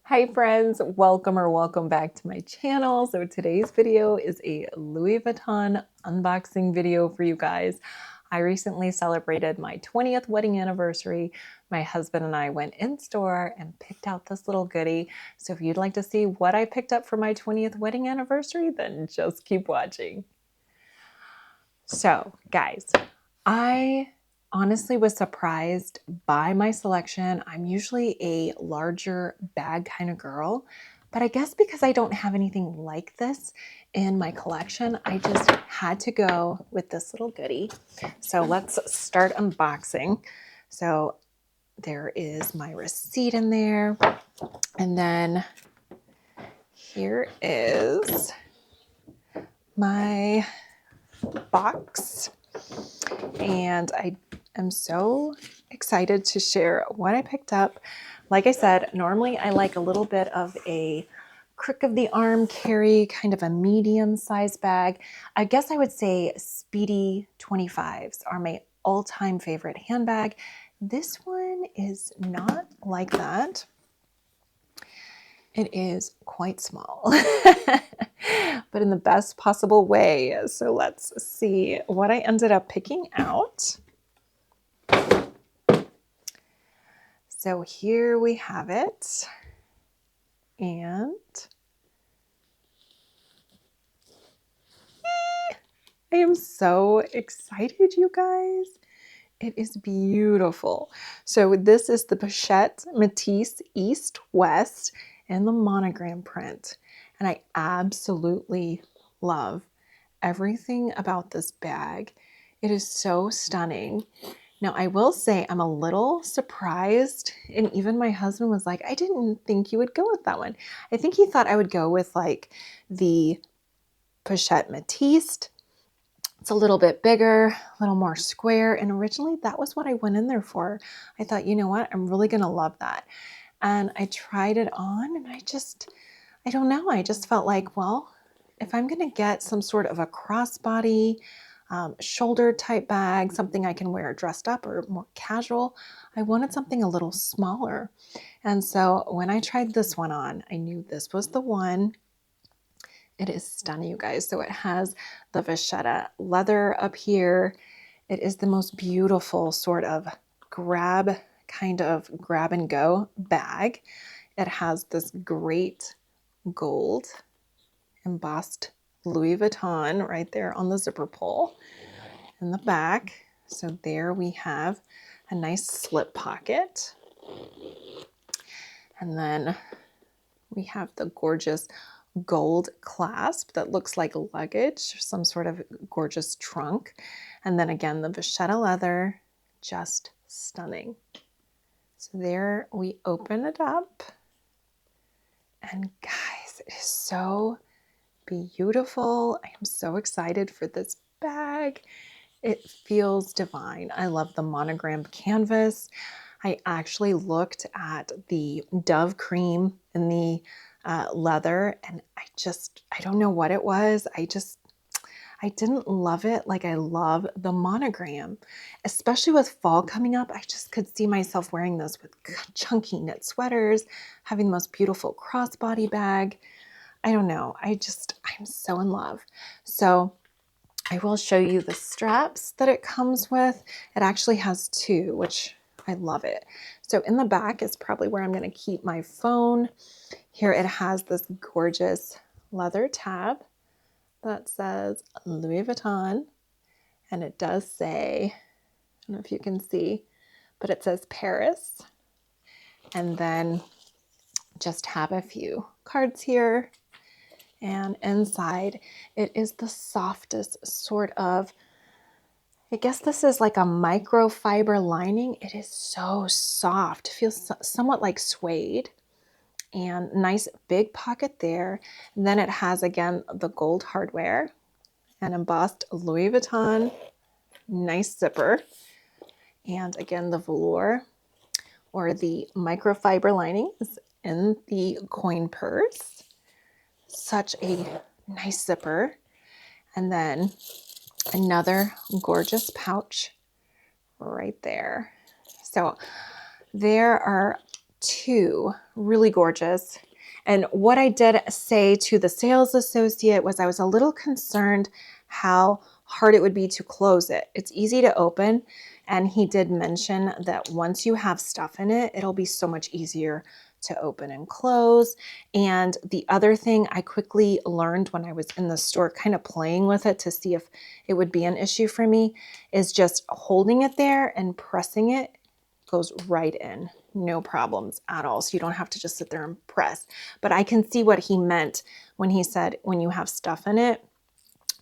Hi friends, welcome back to my channel. So today's video is a Louis Vuitton unboxing video for you guys. I recently celebrated my 20th wedding anniversary. My husband and I went in store and picked out this little goodie. So if you'd like to see what I picked up for my 20th wedding anniversary, then just keep watching. So guys, I honestly was surprised by my selection. I'm usually a larger bag kind of girl, but I guess because I don't have anything like this in my collection, I just had to go with this little goodie. So let's start unboxing. So there is my receipt in there. And then here is my box. And I am so excited to share what I picked up. Like I said, normally I like a little bit of a crook of the arm carry, kind of a medium size bag. I guess I would say Speedy 25s are my all-time favorite handbag. This one is not like that. It is quite small, but in the best possible way. So let's see what I ended up picking out. So here we have it. And I am so excited, you guys. It is beautiful. So this is the Pochette Métis East West in the monogram print. And I absolutely love everything about this bag. It is so stunning. Now, I will say I'm a little surprised, and even my husband was like, I didn't think you would go with that one. I think he thought I would go with like the Pochette Métis. It's a little bit bigger, a little more square, and originally that was what I went in there for. I thought, you know what, I'm really gonna love that. And I tried it on, and I don't know, I just felt like, well, if I'm gonna get some sort of a crossbody, shoulder type bag, something I can wear dressed up or more casual, I wanted something a little smaller. And so when I tried this one on, I knew this was the one. It is stunning, you guys. So it has the vachetta leather up here. It is the most beautiful sort of grab and go bag. It has this great gold embossed Louis Vuitton right there on the zipper pull in the back. So there we have a nice slip pocket. And then we have the gorgeous gold clasp that looks like luggage, some sort of gorgeous trunk. And then again, the vachetta leather, just stunning. So there we open it up. And guys, it is so beautiful. I am so excited for this bag. It feels divine. I love the monogram canvas. I actually looked at the dove cream in the leather, and I don't know what it was. I didn't love it like I love the monogram, especially with fall coming up. I just could see myself wearing this with chunky knit sweaters, having the most beautiful crossbody bag. I don't know. I'm so in love. So I will show you the straps that it comes with. It actually has two, which I love it. So in the back is probably where I'm going to keep my phone. Here it has this gorgeous leather tab that says Louis Vuitton. And it does say, I don't know if you can see, but it says Paris. And then just have a few cards here. And inside, it is the softest sort of, I guess this is like a microfiber lining. It is so soft, feels somewhat like suede, and nice big pocket there. And then it has, again, the gold hardware and embossed Louis Vuitton, nice zipper. And again, the velour or the microfiber lining is in the coin purse. Such a nice zipper. And then another gorgeous pouch right there. So there are two really gorgeous. And what I did say to the sales associate was I was a little concerned how hard it would be to close it. It's easy to open. And he did mention that once you have stuff in it, it'll be so much easier to open and close. And the other thing I quickly learned when I was in the store kind of playing with it to see if it would be an issue for me is just holding it there and pressing it goes right in. No problems at all. So you don't have to just sit there and press. But I can see what he meant when he said when you have stuff in it,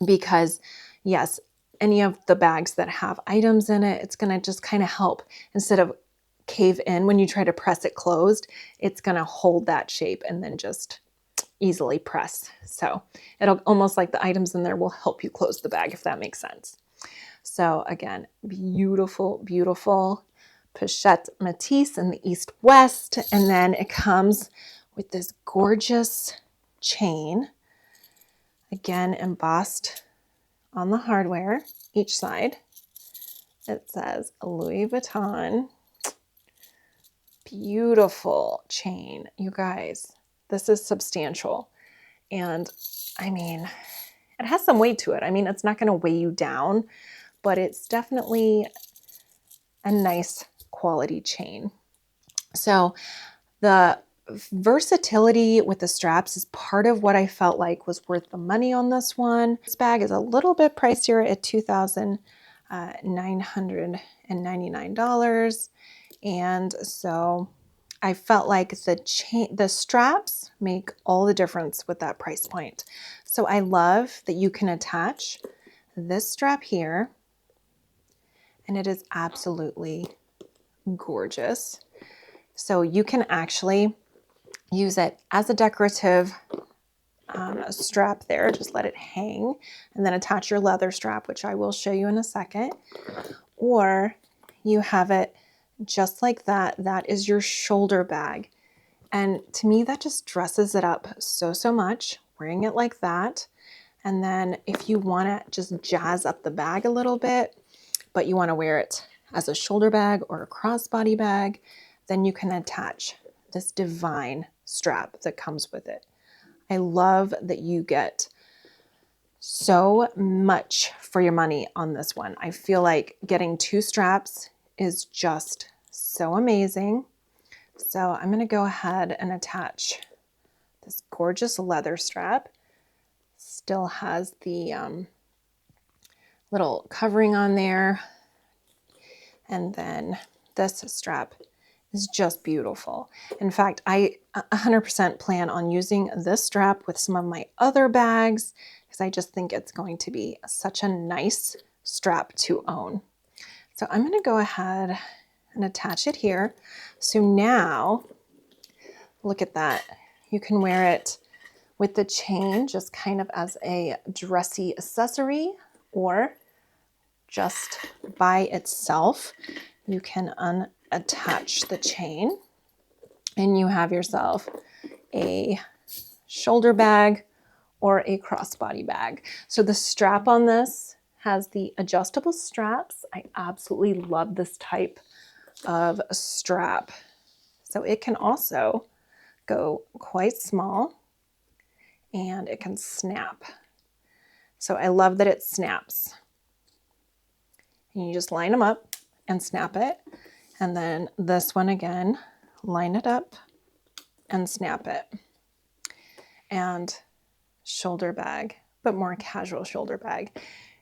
because yes, any of the bags that have items in it, it's going to just kind of help. Instead of cave in when you try to press it closed, it's going to hold that shape and then just easily press. So it'll almost like the items in there will help you close the bag, if that makes sense. So again, beautiful, beautiful Pochette Métis in the East West. And then it comes with this gorgeous chain, again embossed on the hardware, each side. It says Louis Vuitton. Beautiful chain, you guys. This is substantial. And I mean, it has some weight to it. I mean, it's not going to weigh you down, but it's definitely a nice quality chain. So the versatility with the straps is part of what I felt like was worth the money on this one. This bag is a little bit pricier at $2,999. And so I felt like the straps make all the difference with that price point. So I love that you can attach this strap here, and it is absolutely gorgeous. So you can actually use it as a decorative strap there. Just let it hang and then attach your leather strap, which I will show you in a second. Or you have it just like that. That is your shoulder bag. And to me, that just dresses it up so, so much, wearing it like that. And then if you want to just jazz up the bag a little bit, but you want to wear it as a shoulder bag or a crossbody bag, then you can attach this divine strap that comes with it. I love that you get so much for your money on this one. I feel like getting two straps is just so amazing. So I'm going to go ahead and attach this gorgeous leather strap. Still has the little covering on there. And then this strap is just beautiful. In fact, I 100% plan on using this strap with some of my other bags because I just think it's going to be such a nice strap to own. So I'm going to go ahead and attach it here. So now, look at that. You can wear it with the chain just kind of as a dressy accessory, or just by itself. You can unattach the chain and you have yourself a shoulder bag or a crossbody bag. So the strap on this has the adjustable straps. I absolutely love this type of strap. So it can also go quite small and it can snap. So I love that it snaps. And you just line them up and snap it. And then this one again, line it up and snap it. And shoulder bag, but more casual shoulder bag.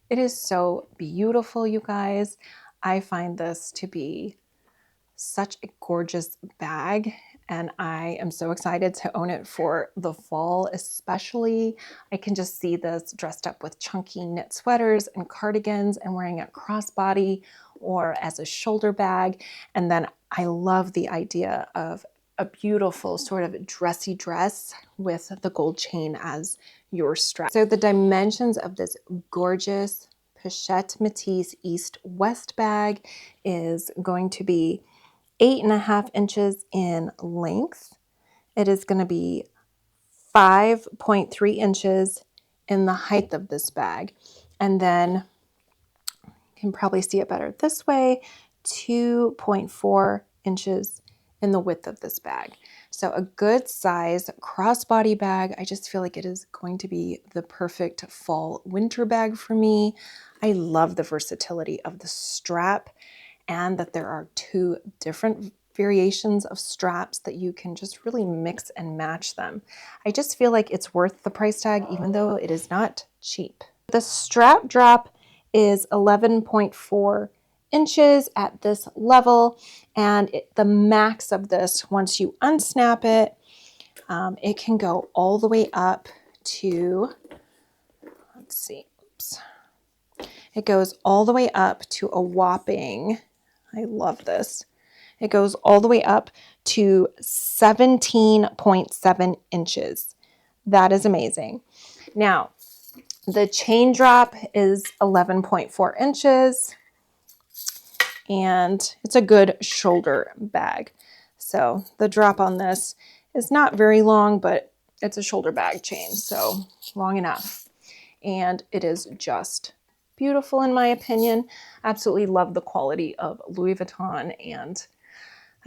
It is so beautiful, you guys. I find this to be such a gorgeous bag, and I am so excited to own it for the fall especially. I can just see this dressed up with chunky knit sweaters and cardigans and wearing a crossbody or as a shoulder bag. And then I love the idea of a beautiful sort of dressy dress with the gold chain as your strap. So the dimensions of this gorgeous Pochette Métis East-West bag is going to be 8.5 inches in length. It is going to be 5.3 inches in the height of this bag. And then you can probably see it better this way, 2.4 inches in the width of this bag. So a good size crossbody bag. I just feel like it is going to be the perfect fall winter bag for me. I love the versatility of the strap and that there are two different variations of straps that you can just really mix and match them. I just feel like it's worth the price tag, even though it is not cheap. The strap drop is 11.4 inches at this level, and the max of this, once you unsnap it, it can go all the way up to, let's see, oops. It goes all the way up to a whopping, I love this, it goes all the way up to 17.7 inches. That is amazing. Now, the chain drop is 11.4 inches, and it's a good shoulder bag. So the drop on this is not very long, but it's a shoulder bag chain, so long enough. And it is just beautiful in my opinion. Absolutely love the quality of Louis Vuitton, and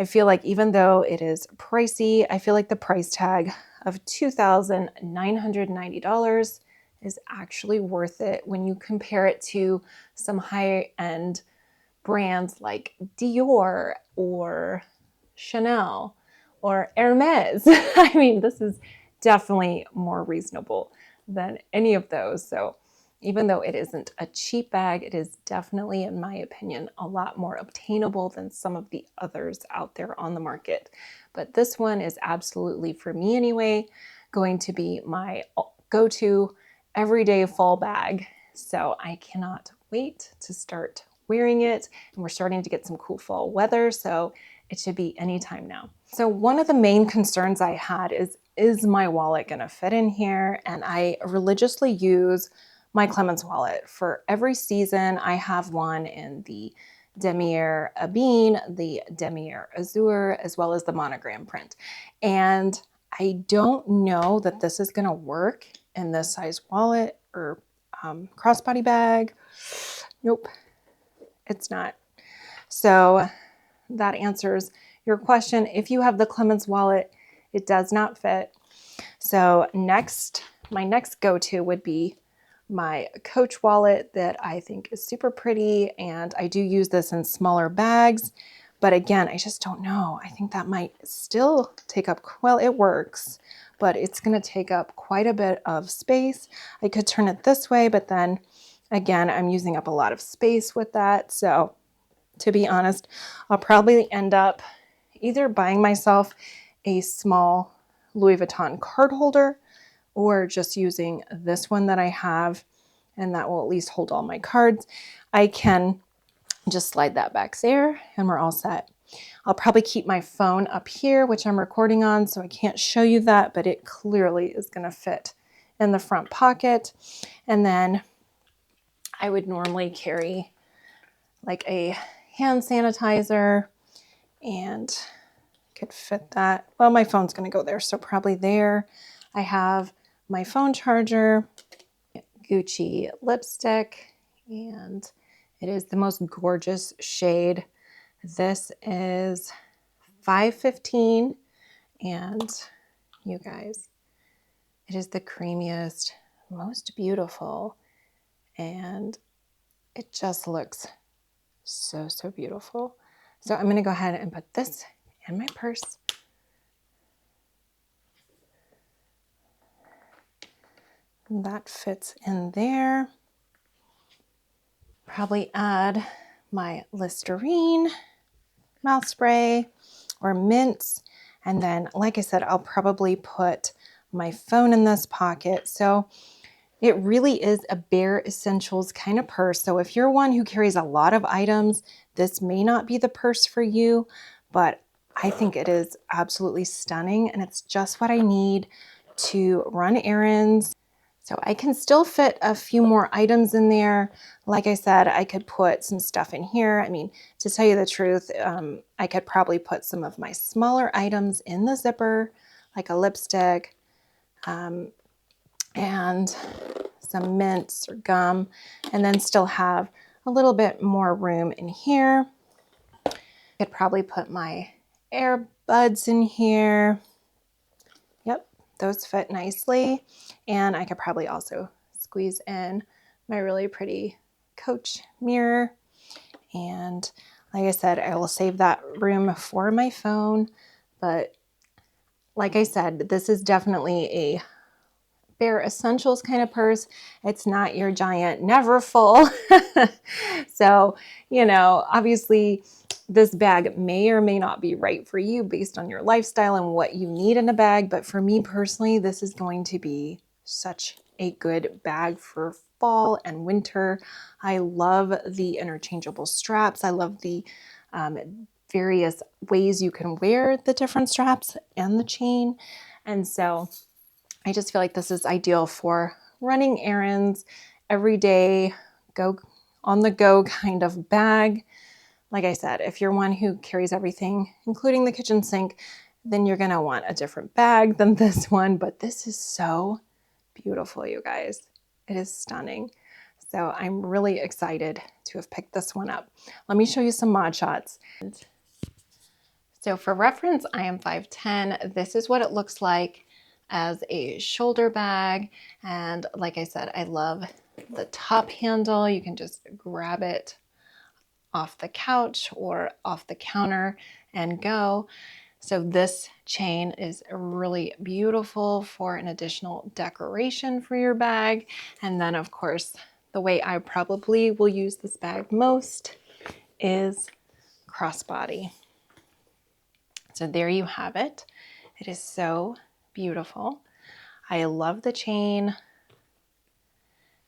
I feel like even though it is pricey, I feel like the price tag of $2,990 is actually worth it when you compare it to some high-end brands like Dior or Chanel or Hermes. I mean, this is definitely more reasonable than any of those. So even though it isn't a cheap bag, it is definitely, in my opinion, a lot more obtainable than some of the others out there on the market. But this one is absolutely, for me anyway, going to be my go-to everyday fall bag. So I cannot wait to start wearing it. And we're starting to get some cool fall weather, so it should be anytime now. So one of the main concerns I had is my wallet gonna fit in here? And I religiously use my Clemens wallet for every season. I have one in the Demier Abine, the Demier Azur, as well as the Monogram print. And I don't know that this is gonna work in this size wallet or crossbody bag. Nope, it's not. So that answers your question. If you have the Clemens wallet, it does not fit. So my next go-to would be my Coach wallet that I think is super pretty, and I do use this in smaller bags, but again, I just don't know. I think that might still take up, well, it works, but it's gonna take up quite a bit of space. I could turn it this way, but then again, I'm using up a lot of space with that. So to be honest, I'll probably end up either buying myself a small Louis Vuitton card holder or just using this one that I have, and that will at least hold all my cards. I can just slide that back there and we're all set. I'll probably keep my phone up here, which I'm recording on, so I can't show you that, but it clearly is gonna fit in the front pocket. And then I would normally carry like a hand sanitizer, and could fit that. Well, my phone's gonna go there, so probably there. I have my phone charger, Gucci lipstick, and it is the most gorgeous shade. This is 515, and you guys, it is the creamiest, most beautiful, and it just looks so, so beautiful. So I'm gonna go ahead and put this in my purse. That fits in there. Probably add my Listerine mouth spray or mints. And then, like I said, I'll probably put my phone in this pocket. So it really is a bare essentials kind of purse. So if you're one who carries a lot of items, this may not be the purse for you, but I think it is absolutely stunning, and it's just what I need to run errands. So I can still fit a few more items in there. Like I said, I could put some stuff in here. I mean, to tell you the truth, I could probably put some of my smaller items in the zipper, like a lipstick, and some mints or gum, and then still have a little bit more room in here. I could probably put my earbuds in here. Yep, those fit nicely. And I could probably also squeeze in my really pretty Coach mirror. And like I said, I will save that room for my phone. But like I said, this is definitely a bare essentials kind of purse. It's not your giant never full. So, you know, obviously this bag may or may not be right for you based on your lifestyle and what you need in a bag. But for me personally, this is going to be such a good bag for fall and winter. I love the interchangeable straps. I love the various ways you can wear the different straps and the chain. And so I just feel like this is ideal for running errands, everyday, go on the go kind of bag. Like I said, if you're one who carries everything, including the kitchen sink, then you're going to want a different bag than this one. But this is so beautiful, you guys. It is stunning. So I'm really excited to have picked this one up. Let me show you some mod shots. So for reference, I am 5'10". This is what it looks like as a shoulder bag. And like I said, I love the top handle. You can just grab it off the couch or off the counter and go. So this chain is really beautiful for an additional decoration for your bag. And then of course, the way I probably will use this bag most is crossbody. So there you have it. It is so beautiful. I love the chain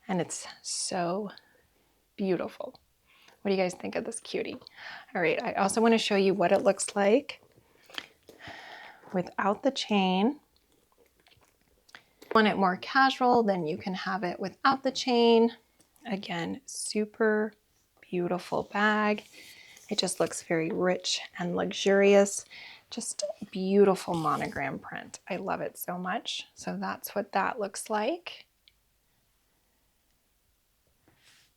and it's so beautiful. What do you guys think of this cutie? All right, I also want to show you what it looks like without the chain. If you want it more casual, then you can have it without the chain. Again, super beautiful bag. It just looks very rich and luxurious. Just beautiful monogram print. I love it so much. So that's what that looks like.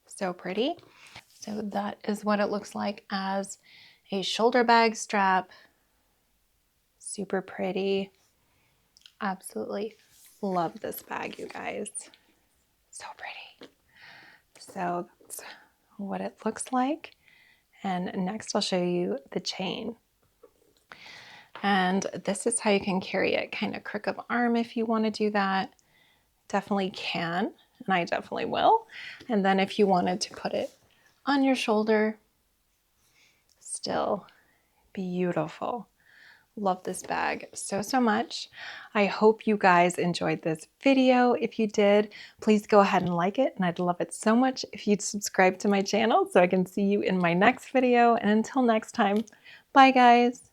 So pretty. So that is what it looks like as a shoulder bag strap. Super pretty. Absolutely love this bag, you guys. So pretty. So that's what it looks like. And next I'll show you the chain. And this is how you can carry it, kind of crook of arm if you want to do that. Definitely can, and I definitely will. And then if you wanted to put it on your shoulder, still beautiful. Love this bag so, so much. I hope you guys enjoyed this video. If you did, please go ahead and like it. And I'd love it so much if you'd subscribe to my channel so I can see you in my next video. And until next time, bye guys.